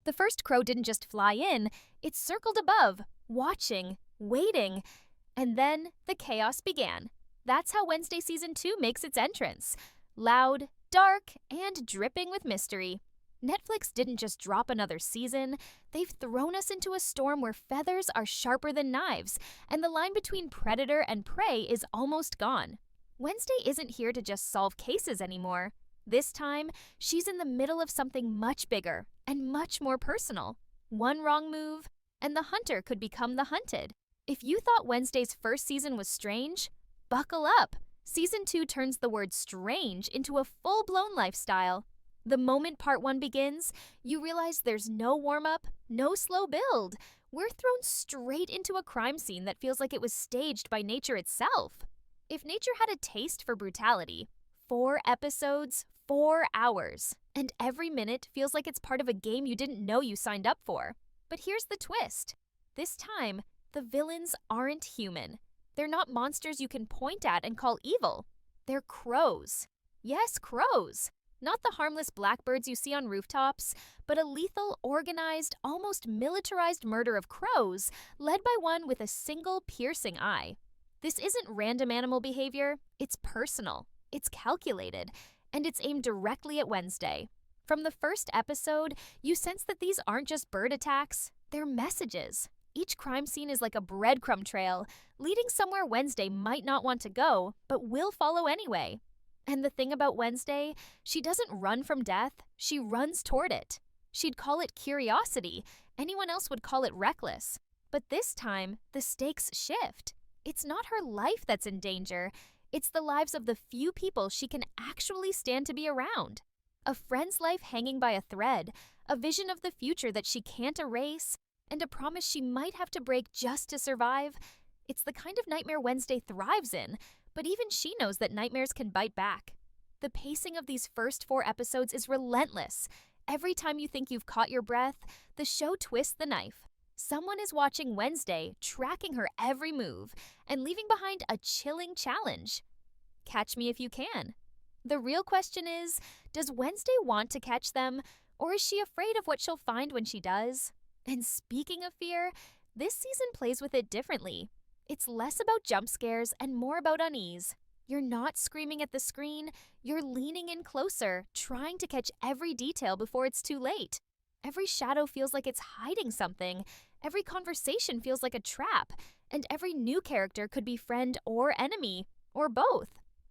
The first crow didn't just fly in, it circled above, watching, waiting, and then the chaos began. That's how Wednesday Season 2 makes its entrance. Loud, dark, and dripping with mystery. Netflix didn't just drop another season, they've thrown us into a storm where feathers are sharper than knives, and the line between predator and prey is almost gone. Wednesday isn't here to just solve cases anymore. This time, she's in the middle of something much bigger and much more personal. One wrong move, and the hunter could become the hunted. If you thought Wednesday's first season was strange, buckle up. Season 2 turns the word strange into a full-blown lifestyle. The moment Part 1 begins, you realize there's no warm-up, no slow build. We're thrown straight into a crime scene that feels like it was staged by nature itself. If nature had a taste for brutality, 4 episodes, 4 hours, and every minute feels like it's part of a game you didn't know you signed up for. But here's the twist. This time, the villains aren't human. They're not monsters you can point at and call evil. They're crows. Yes, crows. Not the harmless blackbirds you see on rooftops, but a lethal, organized, almost militarized murder of crows led by one with a single piercing eye. This isn't random animal behavior, it's personal, it's calculated, and it's aimed directly at Wednesday. From the first episode, you sense that these aren't just bird attacks, they're messages. Each crime scene is like a breadcrumb trail, leading somewhere Wednesday might not want to go, but will follow anyway. And the thing about Wednesday, she doesn't run from death, she runs toward it. She'd call it curiosity, anyone else would call it reckless. But this time, the stakes shift. It's not her life that's in danger, it's the lives of the few people she can actually stand to be around. A friend's life hanging by a thread, a vision of the future that she can't erase, and a promise she might have to break just to survive. It's the kind of nightmare Wednesday thrives in, but even she knows that nightmares can bite back. The pacing of these first 4 episodes is relentless. Every time you think you've caught your breath, the show twists the knife. Someone is watching Wednesday, tracking her every move, and leaving behind a chilling challenge. Catch me if you can. The real question is, does Wednesday want to catch them, or is she afraid of what she'll find when she does? And speaking of fear, this season plays with it differently. It's less about jump scares and more about unease. You're not screaming at the screen, you're leaning in closer, trying to catch every detail before it's too late. Every shadow feels like it's hiding something, every conversation feels like a trap, and every new character could be friend or enemy, or both.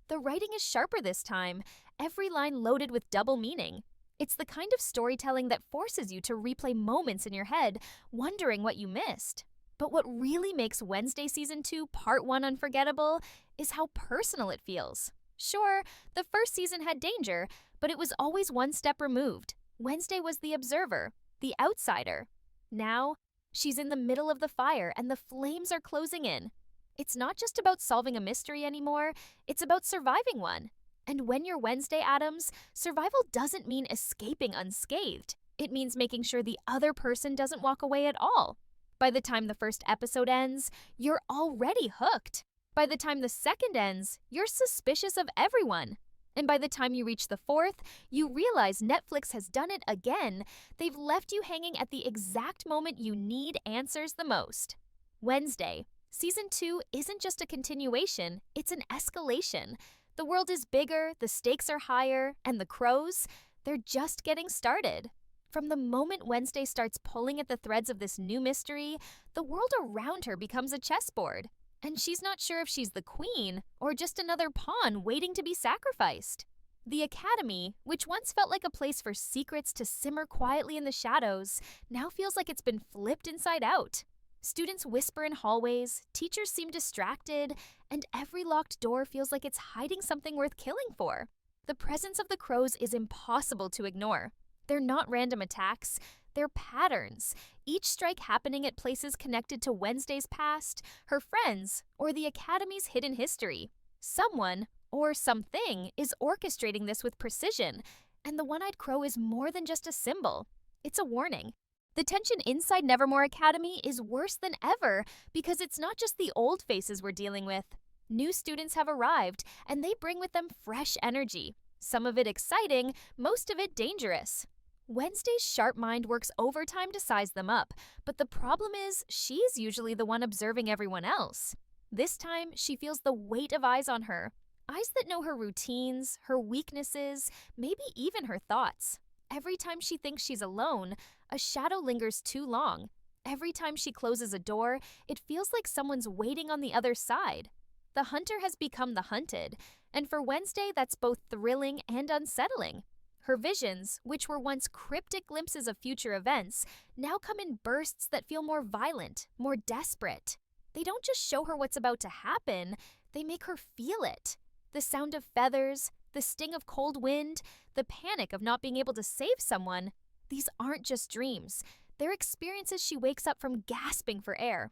The writing is sharper this time, every line loaded with double meaning. It's the kind of storytelling that forces you to replay moments in your head, wondering what you missed. But what really makes Wednesday Season 2 Part 1 unforgettable is how personal it feels. Sure, the first season had danger, but it was always one step removed. Wednesday was the observer, the outsider. Now, she's in the middle of the fire and the flames are closing in. It's not just about solving a mystery anymore, it's about surviving one. And when you're Wednesday Addams, survival doesn't mean escaping unscathed. It means making sure the other person doesn't walk away at all. By the time the first episode ends, you're already hooked. By the time the second ends, you're suspicious of everyone. And by the time you reach the 4th, you realize Netflix has done it again. They've left you hanging at the exact moment you need answers the most. Wednesday. Season 2 isn't just a continuation, it's an escalation. The world is bigger, the stakes are higher, and the crows, they're just getting started. From the moment Wednesday starts pulling at the threads of this new mystery, the world around her becomes a chessboard. And she's not sure if she's the queen or just another pawn waiting to be sacrificed. The Academy, which once felt like a place for secrets to simmer quietly in the shadows, now feels like it's been flipped inside out. Students whisper in hallways, teachers seem distracted, and every locked door feels like it's hiding something worth killing for. The presence of the crows is impossible to ignore. They're not random attacks, they're patterns, each strike happening at places connected to Wednesday's past, her friends, or the Academy's hidden history. Someone, or something, is orchestrating this with precision, and the one-eyed crow is more than just a symbol. It's a warning. The tension inside Nevermore Academy is worse than ever because it's not just the old faces we're dealing with. New students have arrived, and they bring with them fresh energy. Some of it exciting, most of it dangerous. Wednesday's sharp mind works overtime to size them up, but the problem is she's usually the one observing everyone else. This time, she feels the weight of eyes on her. Eyes that know her routines, her weaknesses, maybe even her thoughts. Every time she thinks she's alone, a shadow lingers too long. Every time she closes a door, it feels like someone's waiting on the other side. The hunter has become the hunted, and for Wednesday, that's both thrilling and unsettling. Her visions, which were once cryptic glimpses of future events, now come in bursts that feel more violent, more desperate. They don't just show her what's about to happen, they make her feel it. The sound of feathers, the sting of cold wind, the panic of not being able to save someone, these aren't just dreams. They're experiences she wakes up from gasping for air.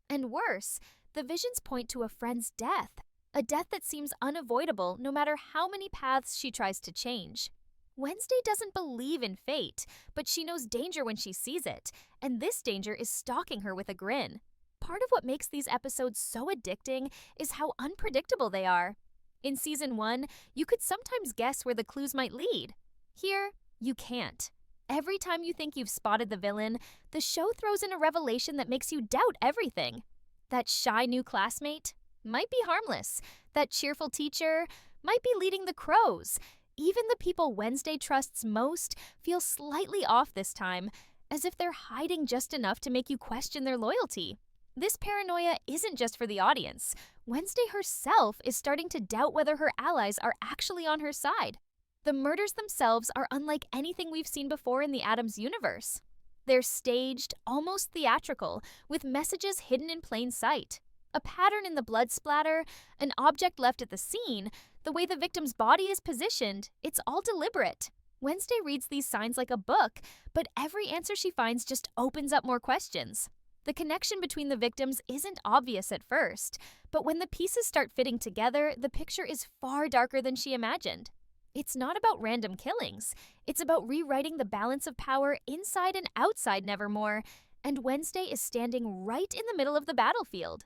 And worse, the visions point to a friend's death, a death that seems unavoidable no matter how many paths she tries to change. Wednesday doesn't believe in fate, but she knows danger when she sees it, and this danger is stalking her with a grin. Part of what makes these episodes so addicting is how unpredictable they are. In Season 1, you could sometimes guess where the clues might lead. Here, you can't. Every time you think you've spotted the villain, the show throws in a revelation that makes you doubt everything. That shy new classmate might be harmless. That cheerful teacher might be leading the crows. Even the people Wednesday trusts most feel slightly off this time, as if they're hiding just enough to make you question their loyalty. This paranoia isn't just for the audience. Wednesday herself is starting to doubt whether her allies are actually on her side. The murders themselves are unlike anything we've seen before in the Addams universe. They're staged, almost theatrical, with messages hidden in plain sight. A pattern in the blood splatter, an object left at the scene, the way the victim's body is positioned, it's all deliberate. Wednesday reads these signs like a book, but every answer she finds just opens up more questions. The connection between the victims isn't obvious at first, but when the pieces start fitting together, the picture is far darker than she imagined. It's not about random killings. It's about rewriting the balance of power inside and outside Nevermore, and Wednesday is standing right in the middle of the battlefield.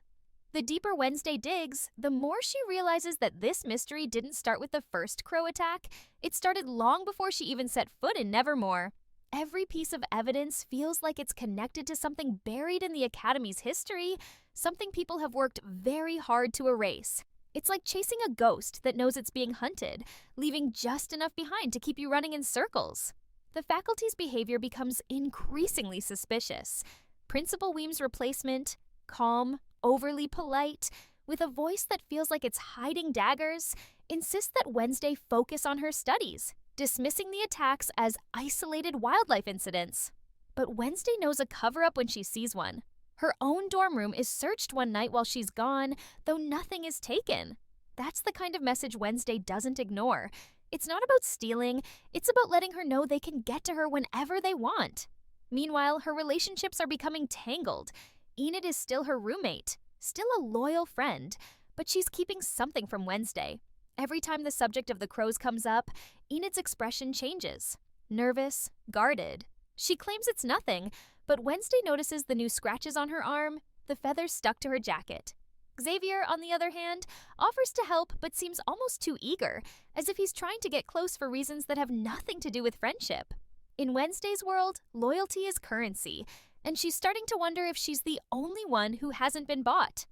The deeper Wednesday digs, the more she realizes that this mystery didn't start with the first crow attack. It started long before she even set foot in Nevermore. Every piece of evidence feels like it's connected to something buried in the Academy's history, something people have worked very hard to erase. It's like chasing a ghost that knows it's being hunted, leaving just enough behind to keep you running in circles. The faculty's behavior becomes increasingly suspicious. Principal Weem's replacement, calm, overly polite, with a voice that feels like it's hiding daggers, insists that Wednesday focus on her studies, dismissing the attacks as isolated wildlife incidents. But Wednesday knows a cover-up when she sees one. Her own dorm room is searched one night while she's gone, though nothing is taken. That's the kind of message Wednesday doesn't ignore. It's not about stealing, it's about letting her know they can get to her whenever they want. Meanwhile, her relationships are becoming tangled. Enid is still her roommate, still a loyal friend, but she's keeping something from Wednesday. Every time the subject of the crows comes up, Enid's expression changes. Nervous, guarded. She claims it's nothing, but Wednesday notices the new scratches on her arm, the feathers stuck to her jacket. Xavier, on the other hand, offers to help but seems almost too eager, as if he's trying to get close for reasons that have nothing to do with friendship. In Wednesday's world, loyalty is currency, and she's starting to wonder if she's the only one who hasn't been bought.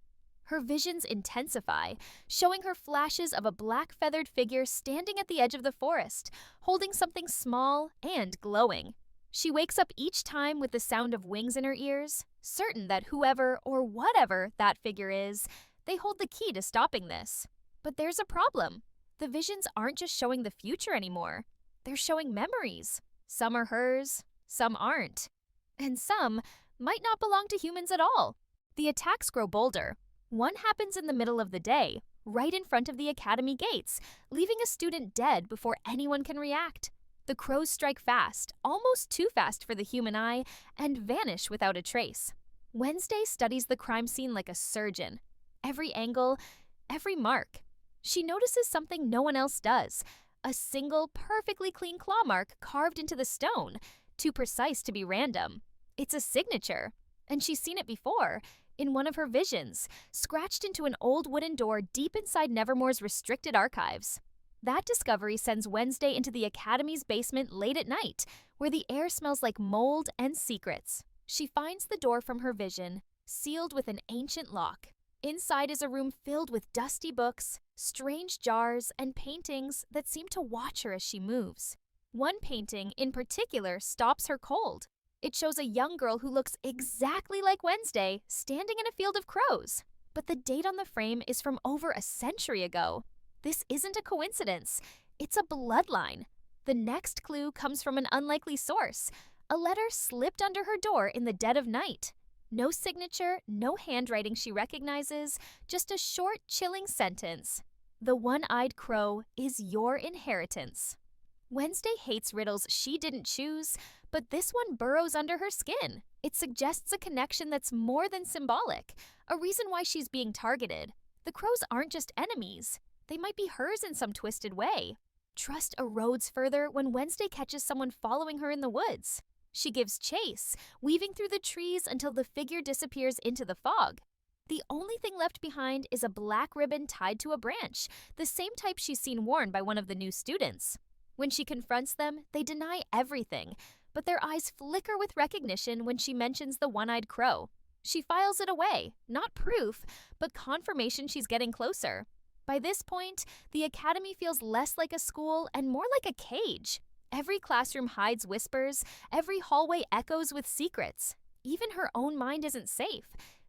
Her visions intensify, showing her flashes of a black-feathered figure standing at the edge of the forest, holding something small and glowing. She wakes up each time with the sound of wings in her ears, certain that whoever or whatever that figure is, they hold the key to stopping this. But there's a problem. The visions aren't just showing the future anymore. They're showing memories. Some are hers, some aren't. And some might not belong to humans at all. The attacks grow bolder. One happens in the middle of the day, right in front of the Academy gates, leaving a student dead before anyone can react. The crows strike fast, almost too fast for the human eye, and vanish without a trace. Wednesday studies the crime scene like a surgeon. Every angle, every mark. She notices something no one else does. A single, perfectly clean claw mark carved into the stone, too precise to be random. It's a signature, and she's seen it before, in one of her visions, scratched into an old wooden door deep inside Nevermore's restricted archives. That discovery sends Wednesday into the Academy's basement late at night, where the air smells like mold and secrets. She finds the door from her vision, sealed with an ancient lock. Inside is a room filled with dusty books, strange jars, and paintings that seem to watch her as she moves. One painting, in particular, stops her cold. It shows a young girl who looks exactly like Wednesday, standing in a field of crows. But the date on the frame is from over a century ago. This isn't a coincidence. It's a bloodline. The next clue comes from an unlikely source. A letter slipped under her door in the dead of night. No signature, no handwriting she recognizes, just a short, chilling sentence. The one-eyed crow is your inheritance. Wednesday hates riddles she didn't choose, but this one burrows under her skin. It suggests a connection that's more than symbolic, a reason why she's being targeted. The crows aren't just enemies. They might be hers in some twisted way. Trust erodes further when Wednesday catches someone following her in the woods. She gives chase, weaving through the trees until the figure disappears into the fog. The only thing left behind is a black ribbon tied to a branch, the same type she's seen worn by one of the new students. When she confronts them, they deny everything, but their eyes flicker with recognition when she mentions the one-eyed crow. She files it away, not proof, but confirmation she's getting closer. By this point, the academy feels less like a school and more like a cage. Every classroom hides whispers, every hallway echoes with secrets. Even her own mind isn't safe.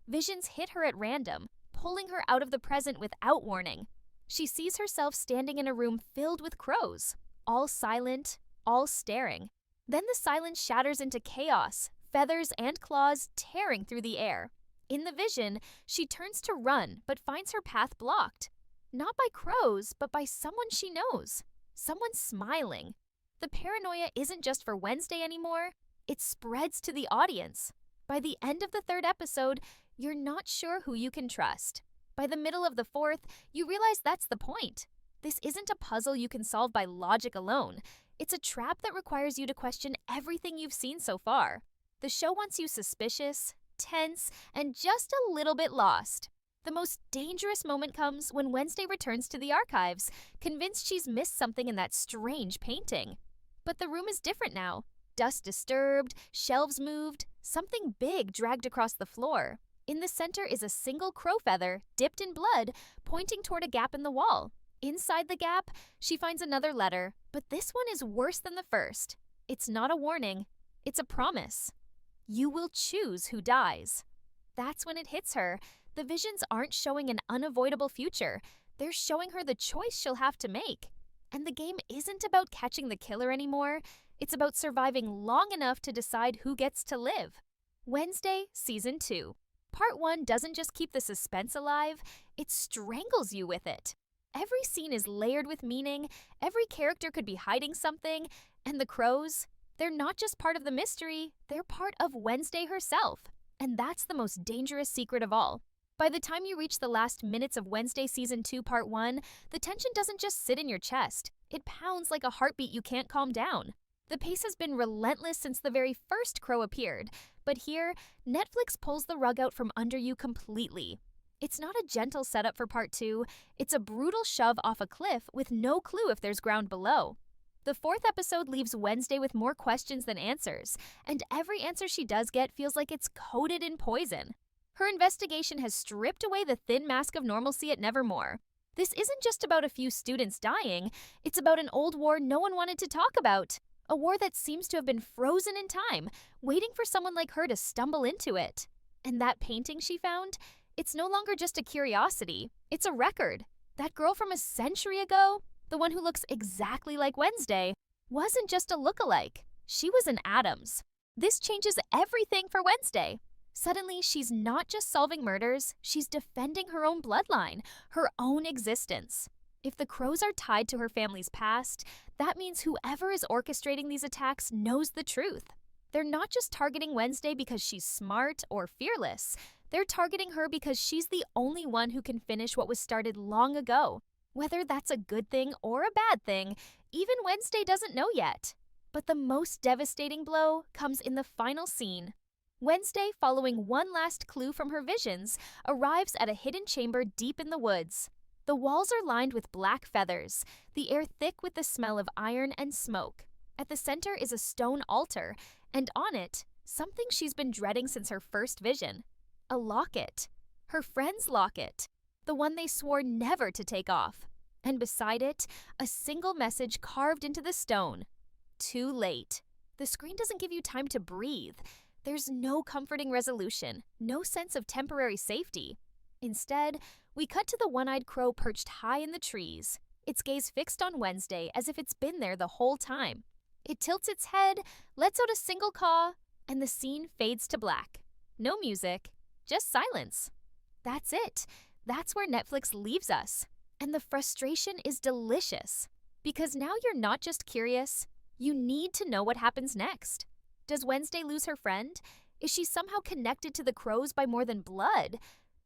Visions hit her at random, pulling her out of the present without warning. She sees herself standing in a room filled with crows, all silent, all staring. Then the silence shatters into chaos, feathers and claws tearing through the air. In the vision, she turns to run but finds her path blocked. Not by crows, but by someone she knows. Someone smiling. The paranoia isn't just for Wednesday anymore. It spreads to the audience. By the end of the third episode, you're not sure who you can trust. By the middle of the fourth, you realize that's the point. This isn't a puzzle you can solve by logic alone. It's a trap that requires you to question everything you've seen so far. The show wants you suspicious, tense, and just a little bit lost. The most dangerous moment comes when Wednesday returns to the archives, convinced she's missed something in that strange painting. But the room is different now. Dust disturbed, shelves moved, something big dragged across the floor. In the center is a single crow feather, dipped in blood, pointing toward a gap in the wall. Inside the gap, she finds another letter, but this one is worse than the first. It's not a warning, it's a promise. You will choose who dies. That's when it hits her. The visions aren't showing an unavoidable future. They're showing her the choice she'll have to make. And the game isn't about catching the killer anymore. It's about surviving long enough to decide who gets to live. Wednesday, Season 2. Part 1 doesn't just keep the suspense alive, it strangles you with it. Every scene is layered with meaning, every character could be hiding something, and the crows, they're not just part of the mystery, they're part of Wednesday herself. And that's the most dangerous secret of all. By the time you reach the last minutes of Wednesday Season 2 Part 1, the tension doesn't just sit in your chest. It pounds like a heartbeat you can't calm down. The pace has been relentless since the very first crow appeared, but here, Netflix pulls the rug out from under you completely. It's not a gentle setup for Part 2, it's a brutal shove off a cliff with no clue if there's ground below. The fourth episode leaves Wednesday with more questions than answers, and every answer she does get feels like it's coated in poison. Her investigation has stripped away the thin mask of normalcy at Nevermore. This isn't just about a few students dying, it's about an old war no one wanted to talk about. A war that seems to have been frozen in time, waiting for someone like her to stumble into it. And that painting she found? It's no longer just a curiosity, it's a record. That girl from a century ago, the one who looks exactly like Wednesday, wasn't just a look-alike. She was an Addams. This changes everything for Wednesday. Suddenly, she's not just solving murders, she's defending her own bloodline, her own existence. If the crows are tied to her family's past, that means whoever is orchestrating these attacks knows the truth. They're not just targeting Wednesday because she's smart or fearless. They're targeting her because she's the only one who can finish what was started long ago. Whether that's a good thing or a bad thing, even Wednesday doesn't know yet. But the most devastating blow comes in the final scene. Wednesday, following one last clue from her visions, arrives at a hidden chamber deep in the woods. The walls are lined with black feathers, the air thick with the smell of iron and smoke. At the center is a stone altar, and on it, something she's been dreading since her first vision. A locket. Her friend's locket. The one they swore never to take off. And beside it, a single message carved into the stone. Too late. The screen doesn't give you time to breathe. There's no comforting resolution, no sense of temporary safety. Instead, we cut to the one-eyed crow perched high in the trees, its gaze fixed on Wednesday as if it's been there the whole time. It tilts its head, lets out a single caw, and the scene fades to black. No music, just silence. That's it. That's where Netflix leaves us. And the frustration is delicious. Because now you're not just curious, you need to know what happens next. Does Wednesday lose her friend? Is she somehow connected to the crows by more than blood?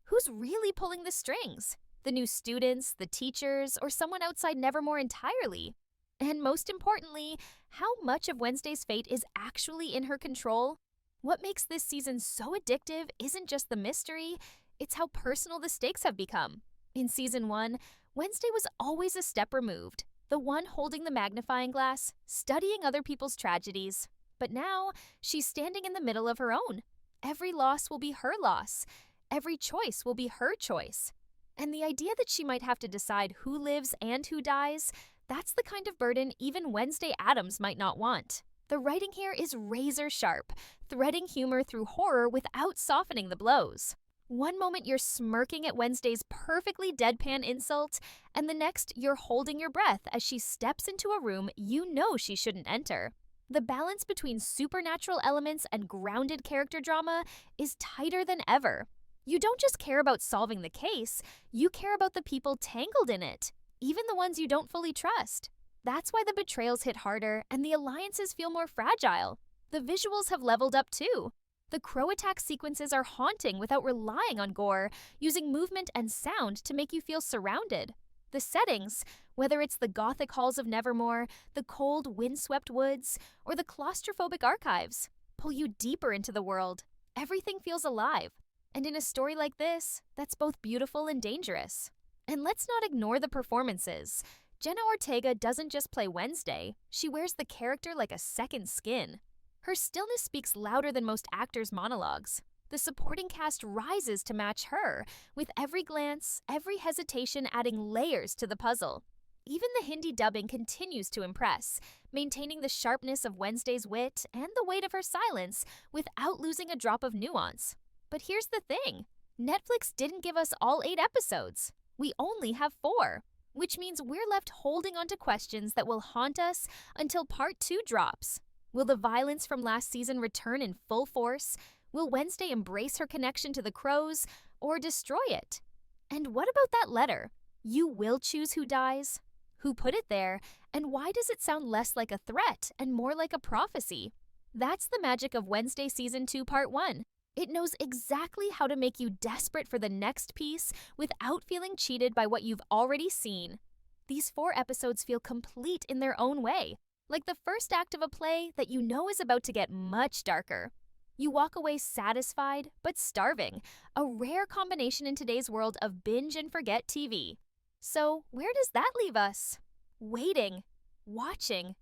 Who's really pulling the strings? The new students, the teachers, or someone outside Nevermore entirely? And most importantly, how much of Wednesday's fate is actually in her control? What makes this season so addictive isn't just the mystery, it's how personal the stakes have become. In season 1, Wednesday was always a step removed, the one holding the magnifying glass, studying other people's tragedies. But now, she's standing in the middle of her own. Every loss will be her loss. Every choice will be her choice. And the idea that she might have to decide who lives and who dies, that's the kind of burden even Wednesday Addams might not want. The writing here is razor sharp, threading humor through horror without softening the blows. One moment you're smirking at Wednesday's perfectly deadpan insult, and the next you're holding your breath as she steps into a room you know she shouldn't enter. The balance between supernatural elements and grounded character drama is tighter than ever. You don't just care about solving the case, you care about the people tangled in it, even the ones you don't fully trust. That's why the betrayals hit harder and the alliances feel more fragile. The visuals have leveled up too. The crow attack sequences are haunting without relying on gore, using movement and sound to make you feel surrounded. The settings, whether it's the gothic halls of Nevermore, the cold, windswept woods, or the claustrophobic archives, pull you deeper into the world. Everything feels alive. And in a story like this, that's both beautiful and dangerous. And let's not ignore the performances. Jenna Ortega doesn't just play Wednesday, she wears the character like a second skin. Her stillness speaks louder than most actors' monologues. The supporting cast rises to match her, with every glance, every hesitation adding layers to the puzzle. Even the Hindi dubbing continues to impress, maintaining the sharpness of Wednesday's wit and the weight of her silence without losing a drop of nuance. But here's the thing, Netflix didn't give us all 8 episodes. We only have 4, which means we're left holding onto questions that will haunt us until part 2 drops. Will the violence from last season return in full force? Will Wednesday embrace her connection to the crows or destroy it? And what about that letter? You will choose who dies? Who put it there? And why does it sound less like a threat and more like a prophecy? That's the magic of Wednesday Season 2 Part 1. It knows exactly how to make you desperate for the next piece without feeling cheated by what you've already seen. These 4 episodes feel complete in their own way, like the first act of a play that you know is about to get much darker. You walk away satisfied but starving, a rare combination in today's world of binge and forget TV. So where does that leave us? Waiting, watching,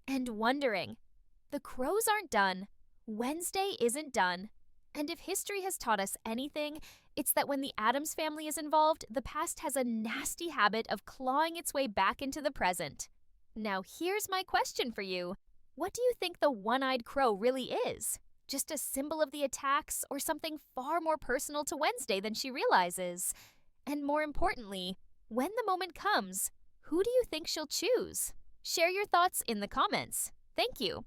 and wondering. The crows aren't done. Wednesday isn't done. And if history has taught us anything, it's that when the Addams family is involved, the past has a nasty habit of clawing its way back into the present. Now here's my question for you. What do you think the one-eyed crow really is? Just a symbol of the attacks or something far more personal to Wednesday than she realizes? And more importantly, when the moment comes, who do you think she'll choose? Share your thoughts in the comments. Thank you.